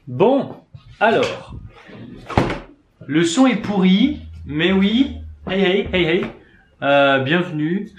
Bon, alors, le son est pourri, mais oui, hey, bienvenue,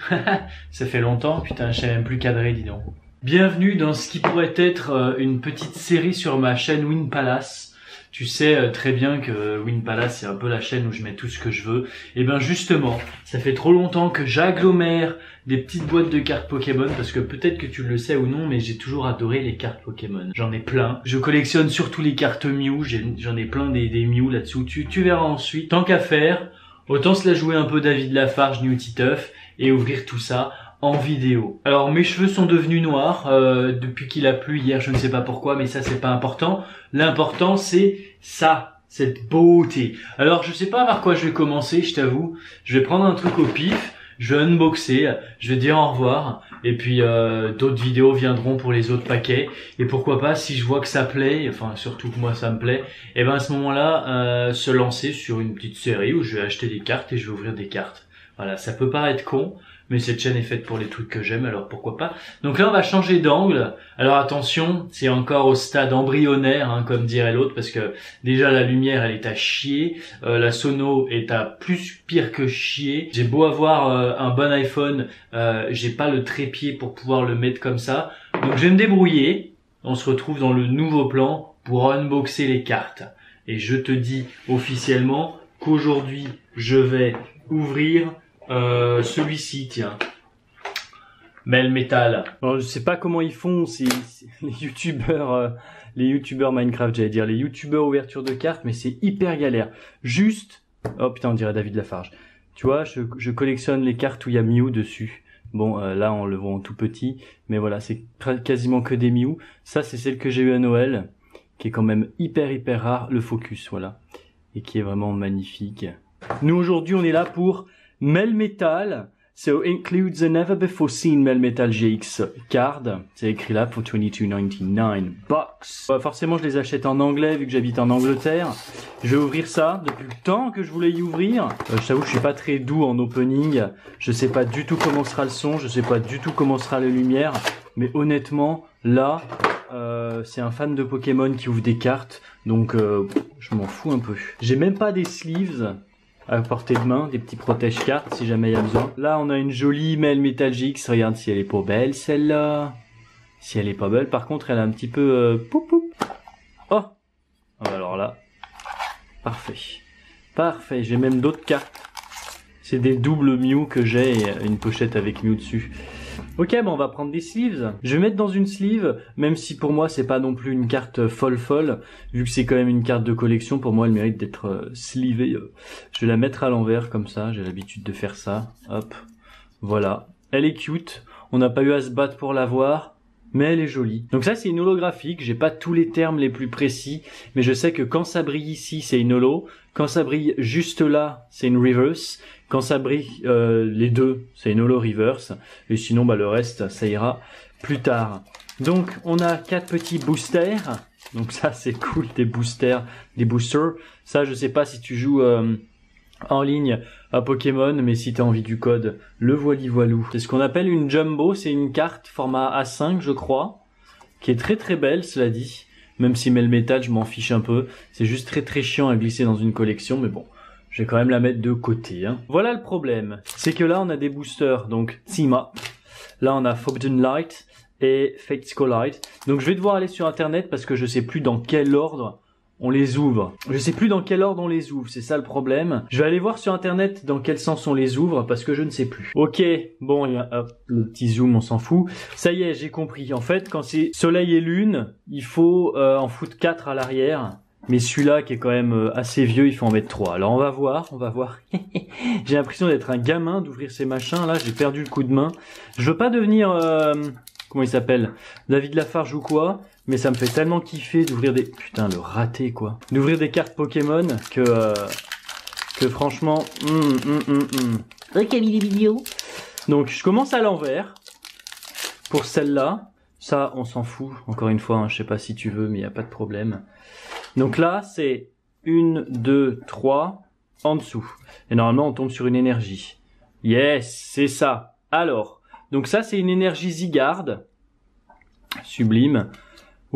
ça fait longtemps, putain, je sais même plus cadrer, dis donc. Bienvenue dans ce qui pourrait être une petite série sur ma chaîne Win Palace. Tu sais très bien que Win Palace c'est un peu la chaîne où je mets tout ce que je veux. Et ben justement, ça fait trop longtemps que j'agglomère des petites boîtes de cartes Pokémon parce que peut-être que tu le sais ou non, mais j'ai toujours adoré les cartes Pokémon. J'en ai plein. Je collectionne surtout les cartes Mew, j'en ai plein des Mew là-dessous. Tu verras ensuite. Tant qu'à faire, autant se la jouer un peu David Lafarge, New Titeuf et ouvrir tout ça en vidéo. Alors mes cheveux sont devenus noirs depuis qu'il a plu hier, je ne sais pas pourquoi, mais ça c'est pas important. L'important c'est ça, cette beauté. Alors je sais pas par quoi je vais commencer, je t'avoue. Je vais prendre un truc au pif, je vais unboxer, je vais dire au revoir, et puis d'autres vidéos viendront pour les autres paquets. Et pourquoi pas, si je vois que ça plaît, enfin surtout que moi ça me plaît, et ben à ce moment-là, se lancer sur une petite série où je vais acheter des cartes et je vais ouvrir des cartes. Voilà, ça peut paraître con, mais cette chaîne est faite pour les trucs que j'aime, alors pourquoi pas. Donc là, on va changer d'angle. Alors attention, c'est encore au stade embryonnaire, hein, comme dirait l'autre, parce que déjà la lumière, elle est à chier. La sono est à plus pire que chier. J'ai beau avoir un bon iPhone, j'ai pas le trépied pour pouvoir le mettre comme ça. Donc je vais me débrouiller. On se retrouve dans le nouveau plan pour unboxer les cartes. Et je te dis officiellement qu'aujourd'hui, je vais ouvrir celui-ci, tiens. Melmetal. Alors, je sais pas comment ils font, c'est les youtubeurs Minecraft, j'allais dire, les youtubeurs ouverture de cartes, mais c'est hyper galère. Juste, oh putain, on dirait David Lafarge. Tu vois, je collectionne les cartes où il y a Mew dessus. Bon, là, on le voit en tout petit, mais voilà, c'est quasiment que des Mew. Ça, c'est celle que j'ai eu à Noël, qui est quand même hyper rare, le Focus, voilà. Et qui est vraiment magnifique. Nous, aujourd'hui, on est là pour Melmetal, so includes a never before seen Melmetal GX card. C'est écrit là pour 22,99 bucks. Forcément, je les achète en anglais vu que j'habite en Angleterre. Je vais ouvrir ça depuis le temps que je voulais y ouvrir. Je t'avoue, je suis pas très doux en opening. Je sais pas du tout comment sera le son. Je sais pas du tout comment sera la lumière. Mais honnêtement, là, c'est un fan de Pokémon qui ouvre des cartes. Donc, je m'en fous un peu. J'ai même pas des sleeves à portée de main, des petits protège-cartes si jamais il y a besoin. Là, on a une jolie Melmetal GX. Regarde si elle est pas belle, celle-là. Si elle est pas belle, par contre, elle a un petit peu... poup. Oh, alors là, parfait. Parfait, j'ai même d'autres cartes. C'est des doubles Mew que j'ai et une pochette avec Mew dessus. Ok, bon, on va prendre des sleeves. Je vais mettre dans une sleeve, même si pour moi c'est pas non plus une carte folle, vu que c'est quand même une carte de collection, pour moi elle mérite d'être sleevée. Je vais la mettre à l'envers comme ça, j'ai l'habitude de faire ça. Hop, voilà. Elle est cute, on n'a pas eu à se battre pour la voir, mais elle est jolie. Donc ça c'est une holographique, j'ai pas tous les termes les plus précis, mais je sais que quand ça brille ici c'est une holo, quand ça brille juste là c'est une reverse, quand ça brille les deux c'est une holo reverse, et sinon bah le reste ça ira plus tard. Donc on a 4 petits boosters, donc ça c'est cool, des boosters. Ça je sais pas si tu joues en ligne à Pokémon, mais si tu as envie du code, le voilou. C'est ce qu'on appelle une jumbo, c'est une carte format A5 je crois, qui est très belle cela dit, même si Melmetal je m'en fiche un peu, c'est juste très chiant à glisser dans une collection, mais bon, je vais quand même la mettre de côté. Hein. Voilà le problème, c'est que là on a des boosters, donc Tsima, là on a Forbidden Light et Fate Skull Light, donc je vais devoir aller sur internet parce que je sais plus dans quel ordre on les ouvre. Je sais plus dans quel ordre on les ouvre, c'est ça le problème. Je vais aller voir sur internet dans quel sens on les ouvre parce que je ne sais plus. Ok, bon, hop, le petit zoom, on s'en fout. Ça y est, j'ai compris. En fait, quand c'est soleil et lune, il faut en foutre 4 à l'arrière. Mais celui-là, qui est quand même assez vieux, il faut en mettre 3. Alors on va voir. J'ai l'impression d'être un gamin, d'ouvrir ces machins. Là, j'ai perdu le coup de main. Je veux pas devenir... comment il s'appelle, David Lafarge ou quoi, mais ça me fait tellement kiffer d'ouvrir des... Putain, le raté, quoi. D'ouvrir des cartes Pokémon que franchement... Ok, vidéo. Donc, je commence à l'envers. Pour celle-là. Ça, on s'en fout. Encore une fois, hein, je sais pas si tu veux, mais il n'y a pas de problème. Donc là, c'est 1, 2, 3 en dessous. Et normalement, on tombe sur une énergie. Yes, c'est ça. Alors... Donc ça, c'est une énergie Zygarde. Sublime.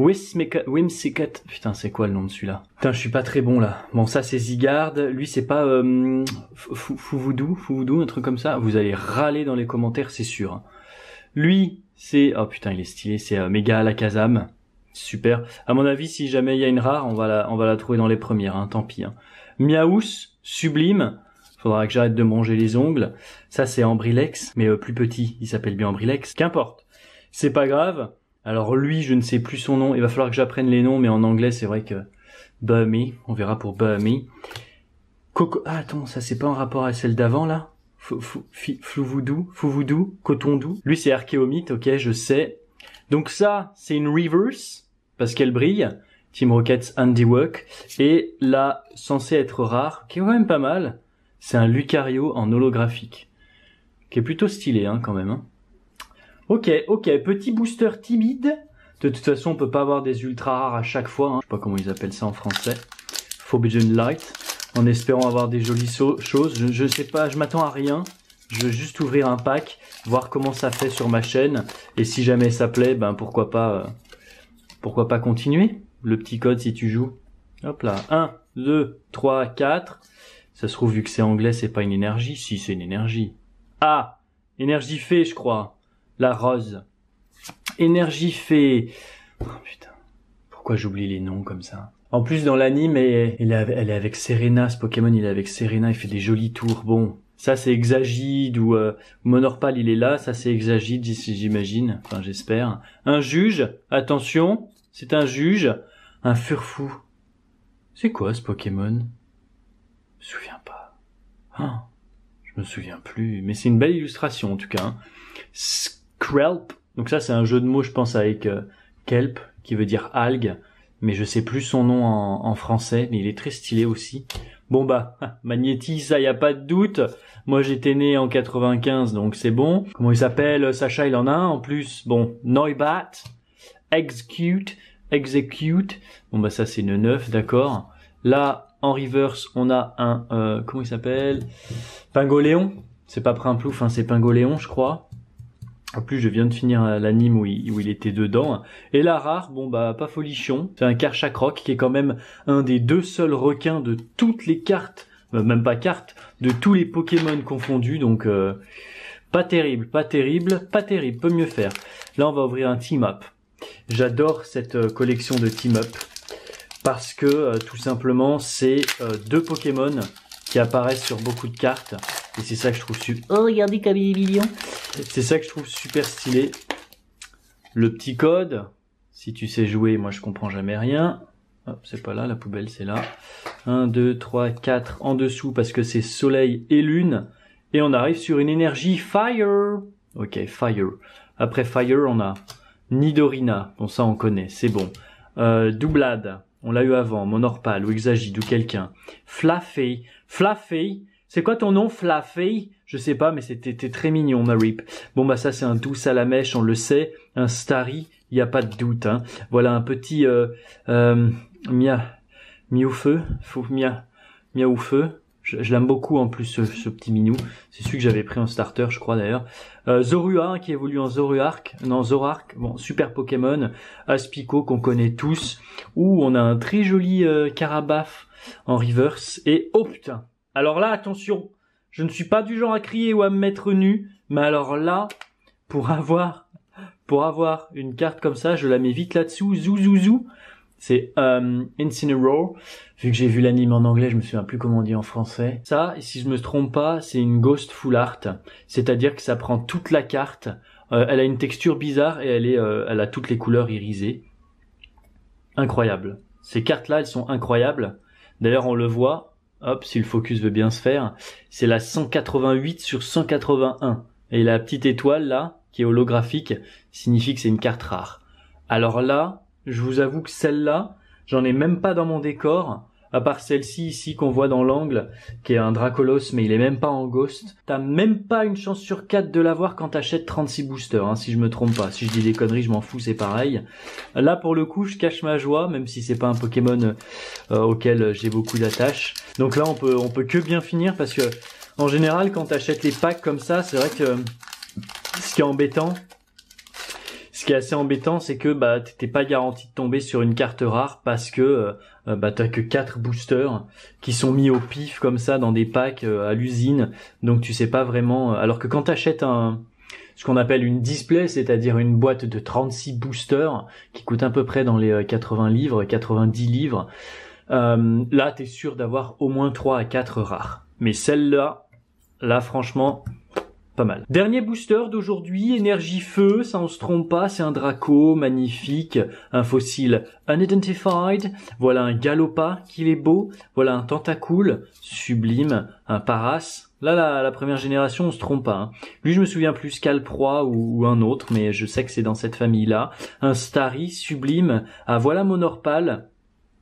Whimsicott. Putain, c'est quoi le nom de celui-là? Putain, je suis pas très bon là. Bon, ça c'est Zygarde. Lui, c'est pas Fouvoudou, un truc comme ça. Vous allez râler dans les commentaires, c'est sûr. Hein. Lui, c'est... Oh putain, il est stylé. C'est Mega Alakazam. Super. À mon avis, si jamais il y a une rare, on va la trouver dans les premières. Hein. Tant pis. Hein. Miaous, sublime. Faudra que j'arrête de manger les ongles. Ça, c'est Ambrilex, mais plus petit. Il s'appelle bien Ambrilex. Qu'importe. C'est pas grave. Alors lui, je ne sais plus son nom. Il va falloir que j'apprenne les noms, mais en anglais, c'est vrai que Burmy. On verra pour Burmy. Coco. Ah, attends, ça c'est pas en rapport à celle d'avant là. Fouvoudou, Cotondou. Lui, c'est Archéomite. Ok, je sais. Donc ça, c'est une reverse parce qu'elle brille. Team Rocket's Handiwork. Et là, censé être rare, qui est quand même pas mal. C'est un Lucario en holographique, qui est plutôt stylé hein, quand même. Hein. Ok, petit booster timide. De toute façon, on peut pas avoir des ultra rares à chaque fois. Hein. Je sais pas comment ils appellent ça en français. Forbidden Light. En espérant avoir des jolies choses. Je sais pas, je m'attends à rien. Je veux juste ouvrir un pack, voir comment ça fait sur ma chaîne. Et si jamais ça plaît, ben pourquoi pas continuer. Le petit code si tu joues. Hop là, 1, 2, 3, 4. Ça se trouve, vu que c'est anglais, c'est pas une énergie. Si, c'est une énergie. Ah, énergie fée, je crois. La rose. Énergie fée. Oh putain. Pourquoi j'oublie les noms comme ça? En plus, dans l'anime, elle est avec Serena. Ce Pokémon, il est avec Serena. Il fait des jolis tours. Bon, ça, c'est Exagide ou Monorpal, il est là. Ça, c'est Exagide, j'imagine. Enfin, j'espère. Un juge. Attention. C'est un juge. Un Furfou. C'est quoi, ce Pokémon? Je me souviens pas. Ah, je me souviens plus. Mais c'est une belle illustration en tout cas. Hein. Skrelp. Donc ça c'est un jeu de mots je pense avec kelp qui veut dire algue. Mais je sais plus son nom en français. Mais il est très stylé aussi. Bon bah, Magnétis, ça y a pas de doute. Moi j'étais né en 95 donc c'est bon. Comment il s'appelle? Sacha il en a un en plus. Bon, Noibat. Execute. Bon bah ça c'est une 9 d'accord. Là en reverse, on a un... comment il s'appelle? Pingoléon. C'est pas Primplouf, hein, c'est Pingoléon, je crois. En plus, je viens de finir l'anime où il était dedans. Et la rare, bon bah, pas folichon. C'est un Karchakroc qui est quand même un des 2 seuls requins de toutes les cartes, même pas cartes, de tous les Pokémon confondus. Donc, pas terrible, peut mieux faire. Là, on va ouvrir un team-up. J'adore cette collection de team-up. Parce que tout simplement c'est 2 Pokémon qui apparaissent sur beaucoup de cartes et c'est ça que je trouve super. Oh regardez comme il est mignon. C'est ça que je trouve super stylé. Le petit code, si tu sais jouer, moi je comprends jamais rien. Hop, c'est pas là, la poubelle c'est là. 1, 2, 3, 4 en dessous parce que c'est soleil et lune et on arrive sur une énergie fire. Ok, fire. Après fire on a Nidorina, bon ça on connaît, c'est bon. Doublade. On l'a eu avant, Monorpal ou Exagide ou quelqu'un. Flaffy, c'est quoi ton nom, Flaffy? Je sais pas, mais c'était très mignon, ma rip. Bon bah ça c'est un douce à la mèche, on le sait. Un Starry, il y a pas de doute. Hein. Voilà un petit Miaoufeu, Miaoufeu. Je l'aime beaucoup en plus ce petit minou. C'est celui que j'avais pris en starter, je crois d'ailleurs. Zorua qui évolue en Zoroark. Bon, super Pokémon. Aspico qu'on connaît tous. Ouh, on a un très joli Carabaf en reverse. Et oh putain. Alors là, attention. Je ne suis pas du genre à crier ou à me mettre nu. Mais alors là, pour avoir une carte comme ça, je la mets vite là-dessous. Zou. C'est Incineroar. Vu que j'ai vu l'anime en anglais, je me souviens plus comment on dit en français. Ça, si je me trompe pas, c'est une Ghost Full Art. C'est-à-dire que ça prend toute la carte. Elle a une texture bizarre et elle a toutes les couleurs irisées. Incroyable. Ces cartes-là, elles sont incroyables. D'ailleurs, on le voit. Hop, si le focus veut bien se faire. C'est la 188 sur 181. Et la petite étoile là, qui est holographique, signifie que c'est une carte rare. Alors là, je vous avoue que celle-là, j'en ai même pas dans mon décor, à part celle-ci ici qu'on voit dans l'angle, qui est un Dracolos, mais il est même pas en Ghost. T'as même pas une chance sur 4 de l'avoir quand t'achètes 36 boosters, hein, si je me trompe pas. Si je dis des conneries, je m'en fous, c'est pareil. Là, pour le coup, je cache ma joie, même si c'est pas un Pokémon auquel j'ai beaucoup d'attache. Donc là, on peut que bien finir, parce que en général, quand t'achètes les packs comme ça, c'est vrai que ce qui est qui est assez embêtant, c'est que bah t'étais pas garanti de tomber sur une carte rare parce que bah t'as que 4 boosters qui sont mis au pif comme ça dans des packs à l'usine, donc tu sais pas vraiment. Alors que quand t'achètes ce qu'on appelle une display, c'est-à-dire une boîte de 36 boosters qui coûte à peu près dans les 80 livres, 90 livres, là t'es sûr d'avoir au moins 3 à 4 rares. Mais celle-là, là franchement, pas mal. Dernier booster d'aujourd'hui, énergie feu, ça on se trompe pas, c'est un Draco, magnifique, un fossile unidentified, voilà un Galopa, qu'il est beau, voilà un Tentacool, sublime, un Paras. Là, la première génération, on se trompe pas. Hein. Lui, je me souviens plus Calproie ou un autre, mais je sais que c'est dans cette famille-là. Un Starry, sublime. Ah, voilà Monorpal.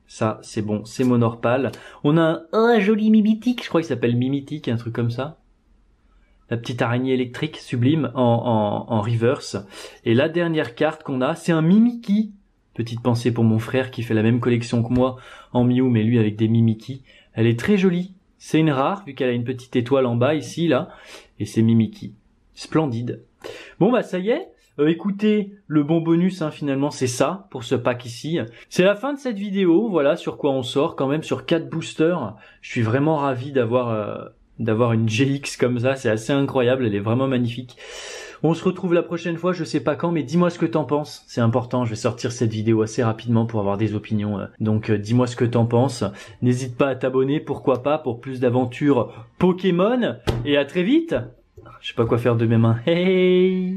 Ça, c'est bon, c'est Monorpal. On a un joli Mimitique, je crois qu'il s'appelle Mimitique, un truc comme ça. La petite araignée électrique, sublime, en reverse. Et la dernière carte qu'on a, c'est un Mimikyu. Petite pensée pour mon frère qui fait la même collection que moi en Mew, mais lui avec des Mimikyu. Elle est très jolie. C'est une rare, vu qu'elle a une petite étoile en bas, ici, là. Et c'est Mimikyu. Splendide. Bon, bah, ça y est. Écoutez, le bon bonus, hein, finalement, c'est ça, pour ce pack ici. C'est la fin de cette vidéo. Voilà sur quoi on sort, quand même, sur 4 boosters. Je suis vraiment ravi d'avoir une GX comme ça. C'est assez incroyable. Elle est vraiment magnifique. On se retrouve la prochaine fois, je sais pas quand, mais dis-moi ce que t'en penses. C'est important, je vais sortir cette vidéo assez rapidement pour avoir des opinions. Donc dis-moi ce que t'en penses. N'hésite pas à t'abonner, pourquoi pas, pour plus d'aventures Pokémon. Et à très vite. Je sais pas quoi faire de mes mains. Hey!